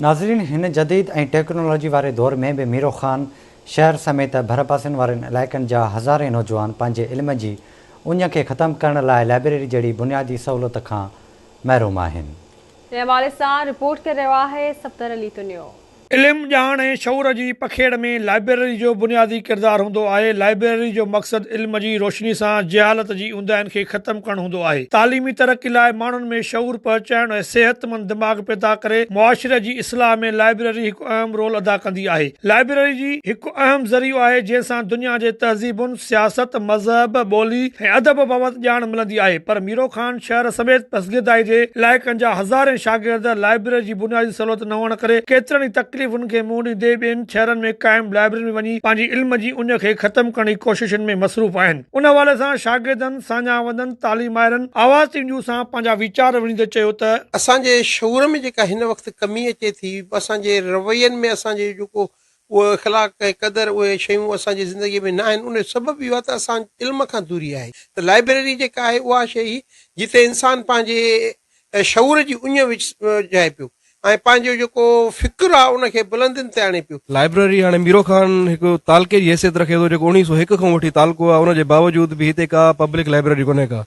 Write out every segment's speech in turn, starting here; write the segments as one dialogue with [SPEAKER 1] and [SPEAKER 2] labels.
[SPEAKER 1] नाज़रीन, हिन जदीद ऐं टेक्नोलॉजी वारे दौर में भी मीरो ख़ान शहर समेत भरपासनि वारनि इलाइक़नि जा हज़ारे नौजवान पंहिंजे इल्म जी उञ खे ख़तमु करण लाइ लाइब्रेरी जहिड़ी बुनियादी सहूलियत खां महरूम आहिनि।
[SPEAKER 2] हिन हवाले सां रिपोर्ट करे रहियो आहे सफ़दर अली तुनियो।
[SPEAKER 3] इल्म ॼाण ऐं शऊर जी पखेड़ में लाइब्रेरी जो बुनियादी किरदारु हूंदो आहे। लाइब्रेरी जो मक़सदु इल्म जी रोशनी सां जहालत जी ऊंदहियुनि खे ख़तमु करणु हूंदो आहे। तालीमी तरक़ी लाइ माण्हुनि में शऊर पहुचाइण ऐं सिहतमंद दिमाग़ पैदा करे मुआशिरे जी इस्लाह में लाइब्रेरी हिकु अहम रोल अदा कंदी आहे। लाइब्रेरी जी हिकु अहम ज़रियो आहे जंहिंसां दुनिया जे तहज़ीबुनि, सियासत, मज़हब, ॿोली ऐं अदब बाबति ॼाण मिलंदी आहे। पर मीरो ख़ान शहर समेत पसगिदाई जे इलाइक़नि जा हज़ारे शागिर्द लाइब्रेरी जी बुनियादी सहूलियत न हुअण करे केतिरनि ई तकलीफ़ुनि खे मुंहुं ॾींदे ॿियनि शहरनि में क़ाइम लाइब्रेरी में वञी पंहिंजी इल्म जी उञ खे ख़तमु करण जी कोशिशुनि में मसरूफ़ आहिनि। उन हवाले सां शागिर्दनि, साञावंदनि, तालीम माहिरनि आवाज़ टींडियूं सां पंहिंजा वीचार विझंदे चयो त
[SPEAKER 4] असांजे शऊर में जेका हिन वक़्तु कमी अचे थी, असांजे रवैयनि में असांजे जेको उहे अख़लाक ऐं क़दर उहे शयूं असांजी ज़िंदगीअ में न आहिनि, उन सबबु इहो आहे त असां इल्म खां दूरी आहे। त लाइब्रेरी जेका आहे उहा शइ जिते इंसानु पंहिंजे शऊर जी उञ विझाए पियो ऐं पंहिंजो जेको फ़िक्र आहे उनखे बुलंदियुनि ते आणे पियो।
[SPEAKER 5] लाइब्रेरी हाणे मीरो ख़ान हिकु तालके जी हैसियत रखे थो, जेको 1901 खां वठी तालको आहे। उनजे बावजूद बि हिते का पब्लिक लाइब्रेरी कोन्हे का।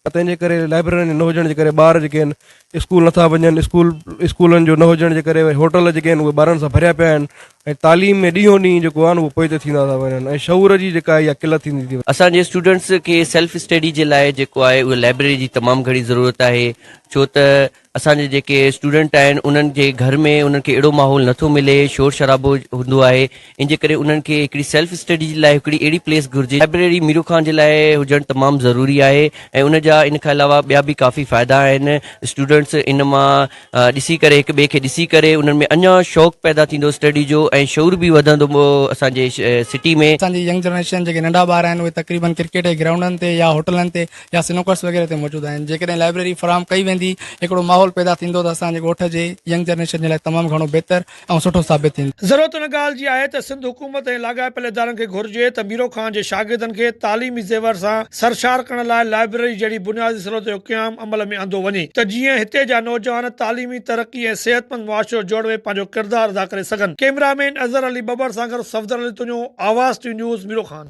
[SPEAKER 5] तंहिंजे करे लाइब्रेरी न हुजण जे करे ॿार जेके आहिनि स्कूल नथा वञनि, स्कूलनि जो न हुजण जे करे होटल जेके आहिनि उहे ॿारनि सां भरिया पिया आहिनि ऐं तालीम में ॾींहों ॾींहुं जेको आहे न उहो पोइ थींदा था वञनि ऐं शऊर जी जेका आहे इहा किलत थींदी थी वञे।
[SPEAKER 6] असांजे स्टूडेंट्स खे सेल्फ स्टडी जे लाइ जेको आहे उहा लाइब्रेरी जी तमामु घणी ज़रूरत आहे, छो त असांजे जेके स्टूडेंट आहिनि उन्हनि जे घर में उन्हनि खे अहिड़ो माहौल नथो मिले, शोर शराबो हूंदो आहे। इन जे करे उन्हनि खे हिकिड़ी सेल्फ स्टडी जे लाइ हिकिड़ी अहिड़ी प्लेस घुरिजे। लाइब्रेरी मीरो ख़ान जे लाइ हुजणु तमामु ज़रूरी आहे ऐं उन जा इन खां अलावा ॿिया बि काफ़ी फ़ाइदा आहिनि। स्टूडेंट्स इन मां ॾिसी करे, हिक ॿिए खे ॾिसी करे उन्हनि में अञा शौक़ु पैदा थींदो स्टडी जो ऐं शऊर बि वधंदो असांजे सिटी में।
[SPEAKER 7] असांजी यंग जनरेशन जेके नंढा ॿार आहिनि उहे तक़रीबन क्रिकेट जे ग्राउंडनि ते या होटलनि ते या स्नूकर्स वग़ैरह ते मौजूदु आहिनि। जेकॾहिं लाइब्रेरी फराहम कई वेंदी, हिकिड़ो माहौल पैदा थींदो त असांजे ॻोठ जे यंग जनरेशन जे लाइ तमामु घणो बहितर ऐं सुठो साबित थींदो।
[SPEAKER 3] ज़रूरत इन ॻाल्हि जी आहे त सिंध हुकूमत ऐं लाॻापियल इदारनि खे घुर्जे त मीरो ख़ान जे शागिर्दनि खे तालीमी ज़ेवर सां सरशार करण लाइ लाइब्रेरी जहिड़ी बुनियादी सहूलियत जो क़याम अमल में आंदो वञे त जीअं हिते जा नौजवान तालीमी तरक़ी ऐं सिहतमंद मुआशिरो जोड़े पंहिंजो किरदारु अदा करे सघनि। कैमरामैन अज़हर अली बबर सां गॾु सफ़दर अली तुनियो, आवाज़ टी न्यूज़, मीरो ख़ान।